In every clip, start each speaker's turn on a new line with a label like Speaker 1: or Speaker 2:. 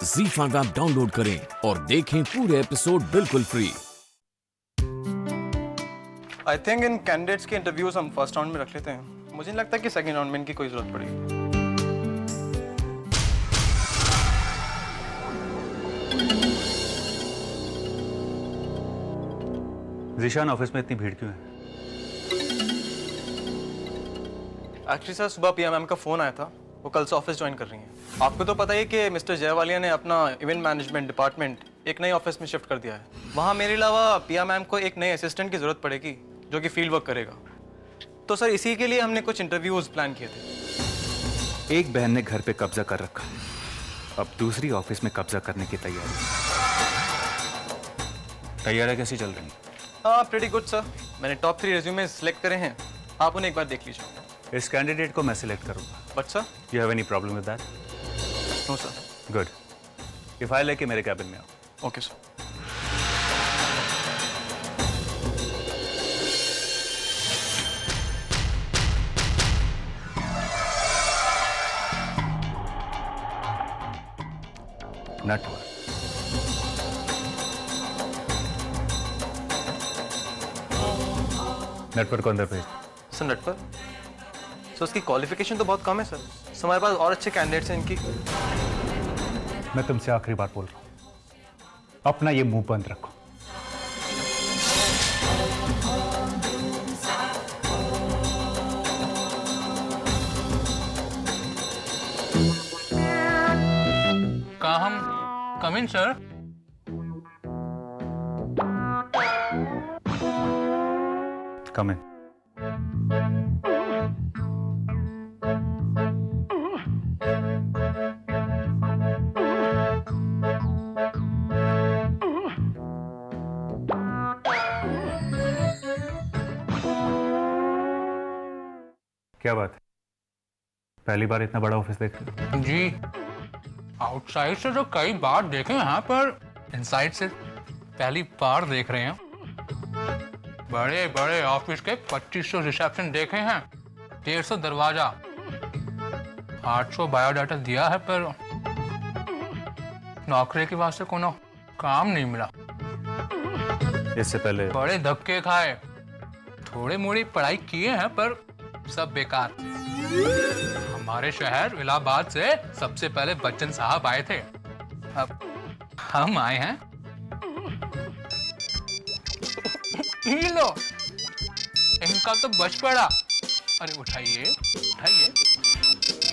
Speaker 1: ZEE5 app download करें और देखें पूरे एपिसोड बिल्कुल free.
Speaker 2: I think in candidates के इंटरव्यूज हम फर्स्ट राउंड में रख लेते हैं। मुझे नहीं लगता कि सेकंड राउंड में इनकी कोई जरूरत पड़ेगी।
Speaker 3: ज़ीशान, ऑफिस में इतनी भीड़ क्यों है?
Speaker 2: एक्चुअली सर, सुबह पिया मैम का फोन आया था, वो कल से ऑफिस ज्वाइन कर रही हैं। आपको तो पता ही है कि मिस्टर जयवालिया ने अपना इवेंट मैनेजमेंट डिपार्टमेंट एक नई ऑफिस में शिफ्ट कर दिया है। वहाँ मेरे अलावा पिया मैम को एक नए असिस्टेंट की जरूरत पड़ेगी जो कि फील्ड वर्क करेगा। तो सर इसी के लिए हमने कुछ इंटरव्यूज प्लान किए थे।
Speaker 3: एक बहन ने घर पे कब्जा कर रखा, अब दूसरी ऑफिस में कब्जा करने की तैयारियां कैसी चल रही हैं?
Speaker 2: हाँ, प्रीटी गुड सर। मैंने टॉप 3 रिज्यूमे सिलेक्ट करे हैं, आप उन्हें एक बार देख लीजिए।
Speaker 3: इस कैंडिडेट को मैं सिलेक्ट करूंगा।
Speaker 2: But sir,
Speaker 3: you have any problem with that?
Speaker 2: No sir.
Speaker 3: Good. ये फाइल लेके मेरे कैबिन में आओ।
Speaker 2: Okay sir.
Speaker 3: नटवर। नटवर को अंदर भेज।
Speaker 2: सर नटवर? सर उसकी क्वालिफिकेशन तो बहुत कम है सर। हमारे पास और अच्छे कैंडिडेट्स हैं इनकी।
Speaker 3: मैं तुमसे आखिरी बार बोल रहा हूं, अपना ये मुंह बंद रखो।
Speaker 4: का हम कम इन सर?
Speaker 3: कम इन। क्या बात है, पहली बार इतना बड़ा ऑफिस देख रहे हो?
Speaker 4: जी, आउटसाइड से तो कई बार देखे हैं, पर इनसाइड से पहली बार देख रहे हैं। बड़े बड़े ऑफिस के 2500 रिसेप्शन देखे हैं, 150 दरवाजा, 800 बायोडाटा दिया है, पर नौकरी के वास्ते कोनो काम नहीं मिला।
Speaker 3: इससे पहले
Speaker 4: बड़े धक्के खाए, थोड़े मोड़ी पढ़ाई किए हैं, पर सब बेकार। हमारे शहर इलाहाबाद से सबसे पहले बच्चन साहब आए थे, अब हम आए हैं। ये लो, इनका तो बच पड़ा। अरे उठाइए उठाइए,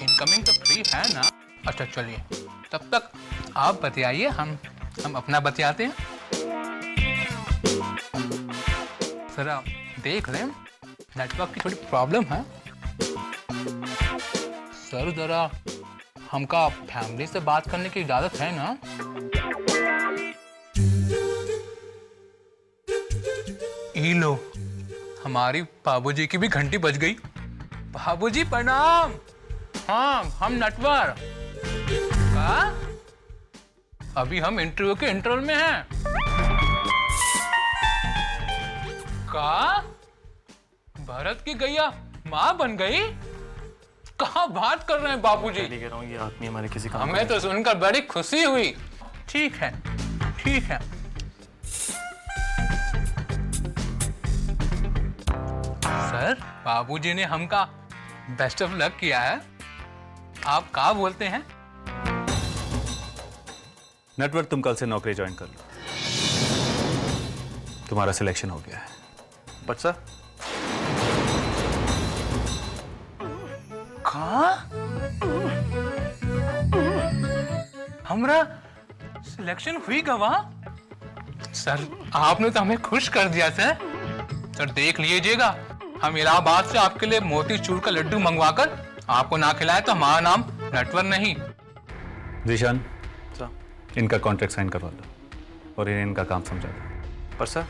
Speaker 4: इनकमिंग तो फ्री है ना? अच्छा चलिए, तब तक आप बतियाइए, हम अपना बतियाते हैं। जरा देख लें, नेटवर्क की थोड़ी प्रॉब्लम है सर। जरा हमका फैमिली से बात करने की इजाजत है ना? ये लो, हमारी बाबूजी की भी घंटी बज गई। बाबूजी प्रणाम। हाँ, हम नटवर। का? अभी हम इंटरव्यू के इंटरवल में हैं। का? भरत की गैया माँ बन गई? कहाँ बात कर रहे हैं बाबूजी?
Speaker 2: मैं कह रहा हूँ ये आदमी हमारे किसी काम
Speaker 4: हमें तो सुनकर बड़ी खुशी हुई। ठीक है ठीक है। सर, बाबूजी ने हमका बेस्ट ऑफ लक किया है। आप क्या बोलते हैं?
Speaker 3: नटवर, तुम कल से नौकरी ज्वाइन कर लो, तुम्हारा सिलेक्शन हो गया है।
Speaker 2: बट सर,
Speaker 4: कहाँ? हमरा सिलेक्शन हुई गवा? सर, आपने तो हमें खुश कर दिया सर। सर देख लीजिएगा, हम इलाहाबाद से आपके लिए मोतीचूर का लड्डू मंगवाकर आपको ना खिलाए तो हमारा नाम नटवर नहीं।
Speaker 3: ज़ीशान,
Speaker 2: सर।
Speaker 3: इनका कॉन्ट्रैक्ट साइन करवा दो और इनका काम समझा दो।
Speaker 2: पर सर,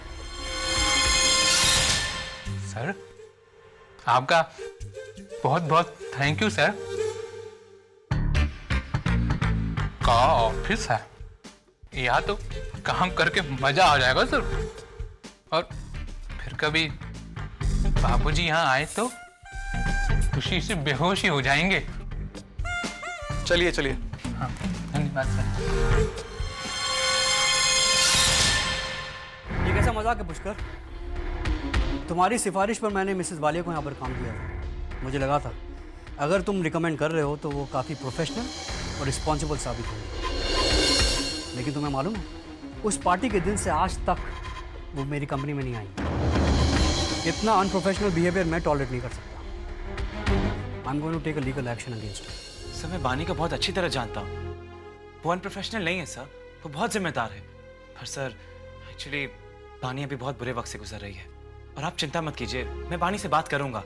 Speaker 4: सर आपका बहुत बहुत थैंक यू सर। का ऑफिस है, यहाँ तो काम करके मजा आ जाएगा सर। और फिर कभी बाबूजी यहाँ आए तो खुशी से बेहोश ही हो जाएंगे।
Speaker 2: चलिए चलिए।
Speaker 4: हाँ, धन्यवाद।
Speaker 5: ये कैसा मजाक है पुष्कर? तुम्हारी सिफारिश पर मैंने मिसेस वालिया को यहाँ पर काम दिया था। मुझे लगा था अगर तुम रिकमेंड कर रहे हो तो वो काफ़ी प्रोफेशनल और रिस्पॉन्सिबल साबित होंगे। लेकिन तुम्हें मालूम है, उस पार्टी के दिन से आज तक वो मेरी कंपनी में नहीं आई। इतना अनप्रोफेशनल बिहेवियर मैं टॉलरेट नहीं कर सकता। I am going to take a legal action against her.
Speaker 6: Sir मैं बानी को बहुत अच्छी तरह जानता हूँ। वो अनप्रोफेशनल नहीं है सर, वो बहुत जिम्मेदार है। पर सर एक्चुअली बानी अभी बहुत बुरे वक्त से गुजर रही है और आप चिंता मत कीजिए, मैं बानी से बात करूंगा।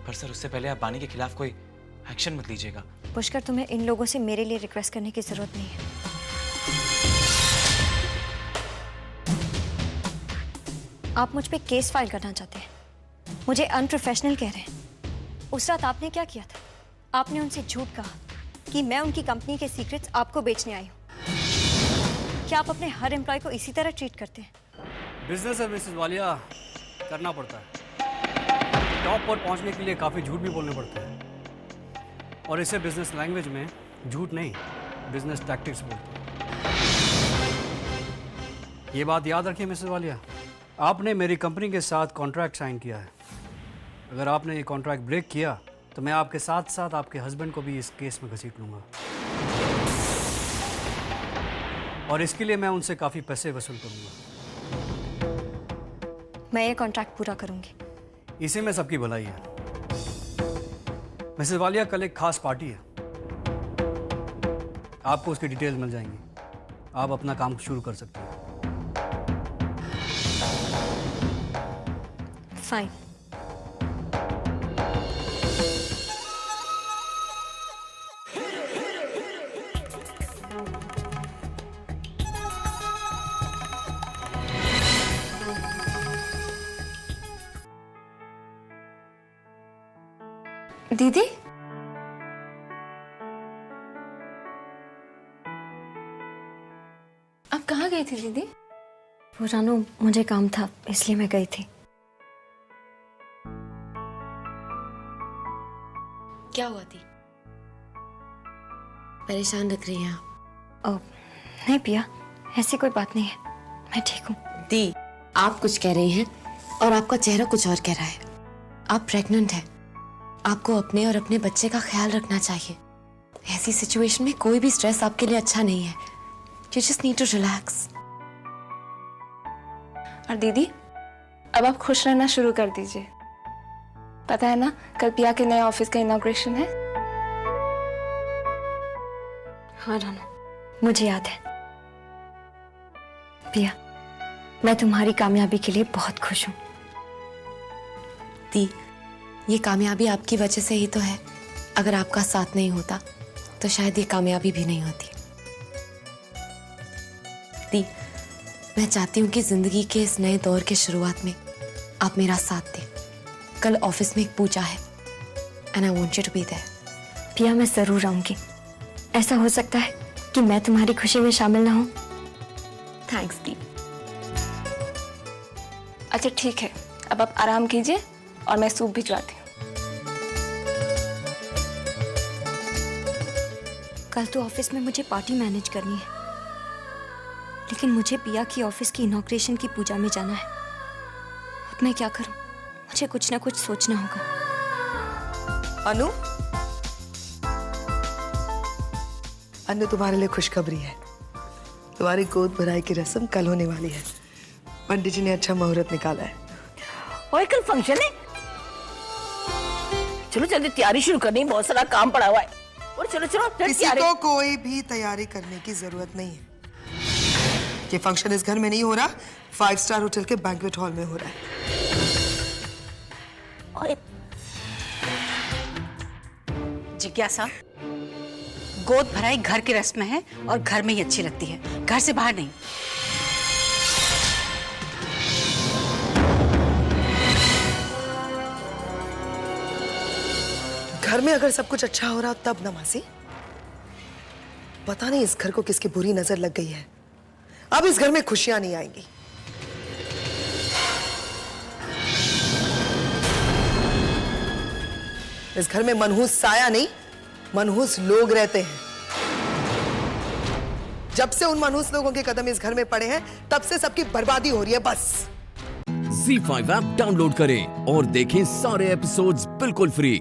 Speaker 6: पर सर उससे पहले आप बानी के खिलाफ कोई एक्शन मत लीजिएगा।
Speaker 7: पुष्कर, तुम्हें इन लोगों से मेरे लिए रिक्वेस्ट करने की जरूरत नहीं है। आप मुझ पे केस फाइल करना चाहते हैं, मुझे अनप्रोफेशनल कह रहे हैं। उस रात आपने क्या किया था? आपने उनसे झूठ कहा कि मैं उनकी कंपनी के सीक्रेट्स आपको बेचने आई हूँ। क्या आप अपने हर एम्प्लॉय को इसी तरह ट्रीट करते हैं?
Speaker 5: बिजनेस है मिसेस वालिया, करना पड़ता है। टॉप पर पहुंचने के लिए काफ़ी झूठ भी बोलने पड़ते हैं, और इसे बिजनेस लैंग्वेज में झूठ नहीं, बिजनेस टैक्टिक्स बोलते हैं। ये बात याद रखिए मिसेस वालिया, आपने मेरी कंपनी के साथ कॉन्ट्रैक्ट साइन किया है। अगर आपने ये कॉन्ट्रैक्ट ब्रेक किया तो मैं आपके साथ साथ आपके हस्बैंड को भी इस केस में घसीट लूँगा, और इसके लिए मैं उनसे काफ़ी पैसे वसूल करूँगा।
Speaker 7: मैं ये कॉन्ट्रैक्ट पूरा करूंगी।
Speaker 5: इसी में सबकी भलाई है। मिसेस वालिया, कल एक खास पार्टी है, आपको उसकी डिटेल्स मिल जाएंगी। आप अपना काम शुरू कर सकते हैं।
Speaker 7: फाइन। दीदी,
Speaker 8: आप कहाँ गई थी दीदी?
Speaker 7: वो रानू, मुझे काम था इसलिए मैं गई थी।
Speaker 8: क्या हुआ थी? परेशान लग रही हैं आप।
Speaker 7: ओ, नहीं पिया, ऐसी कोई बात नहीं है, मैं ठीक हूँ।
Speaker 8: दी, आप कुछ कह रही हैं और आपका चेहरा कुछ और कह रहा है। आप प्रेग्नेंट हैं, आपको अपने और अपने बच्चे का ख्याल रखना चाहिए। ऐसी सिचुएशन में कोई भी स्ट्रेस आपके लिए अच्छा नहीं है। You just need to relax.
Speaker 9: और दीदी, अब आप खुश रहना शुरू कर दीजिए। पता है ना, कल पिया के नए ऑफिस का इनॉग्रेशन है।
Speaker 7: हाँ रानू, मुझे याद है। पिया, मैं तुम्हारी कामयाबी के लिए बहुत खुश हूँ।
Speaker 8: दी, ये कामयाबी आपकी वजह से ही तो है। अगर आपका साथ नहीं होता तो शायद ये कामयाबी भी नहीं होती। दी, मैं चाहती हूँ कि जिंदगी के इस नए दौर के शुरुआत में आप मेरा साथ दें। कल ऑफिस में एक पूजा है and I want you to be there.
Speaker 7: Piya, मैं जरूर आऊंगी। ऐसा हो सकता है कि मैं तुम्हारी खुशी में शामिल ना हूँ।
Speaker 8: थैंक्स दी।
Speaker 9: अच्छा ठीक है, अब आप आराम कीजिए और मैं सूप भिजवाती हूँ।
Speaker 7: कल तो ऑफिस में मुझे पार्टी मैनेज करनी है, लेकिन मुझे पिया की ऑफिस की इनॉग्रेशन की पूजा में जाना है। अब मैं क्या करूं? मुझे कुछ ना कुछ सोचना होगा।
Speaker 10: अनु, अनु तुम्हारे लिए खुशखबरी है। तुम्हारी गोद भराई की रस्म कल होने वाली है। पंडित जी ने अच्छा मुहूर्त निकाला है।
Speaker 11: और कल फंक्शन है, चलो जल्दी तैयारी शुरू करनी, बहुत सारा काम पड़ा हुआ है। और चलो चलो
Speaker 10: किसी को कोई भी तैयारी करने की जरूरत नहीं है। ये फंक्शन इस घर में नहीं हो रहा, 5 स्टार होटल के बैंक्वेट हॉल में हो रहा है।
Speaker 11: जिज्ञासा, गोद भराई घर की रस्म है और घर में ही अच्छी लगती है, घर से बाहर नहीं।
Speaker 10: घर में अगर सब कुछ अच्छा हो रहा तब ना मासी। पता नहीं इस घर को किसकी बुरी नजर लग गई है। अब इस घर में खुशियां नहीं आएंगी। इस घर में मनहूस साया नहीं, मनहूस लोग रहते हैं। जब से उन मनहूस लोगों के कदम इस घर में पड़े हैं तब से सबकी बर्बादी हो रही है बस।
Speaker 1: ZEE5 ऐप डाउनलोड करें और देखें सारे एपिसोड्स बिल्कुल फ्री।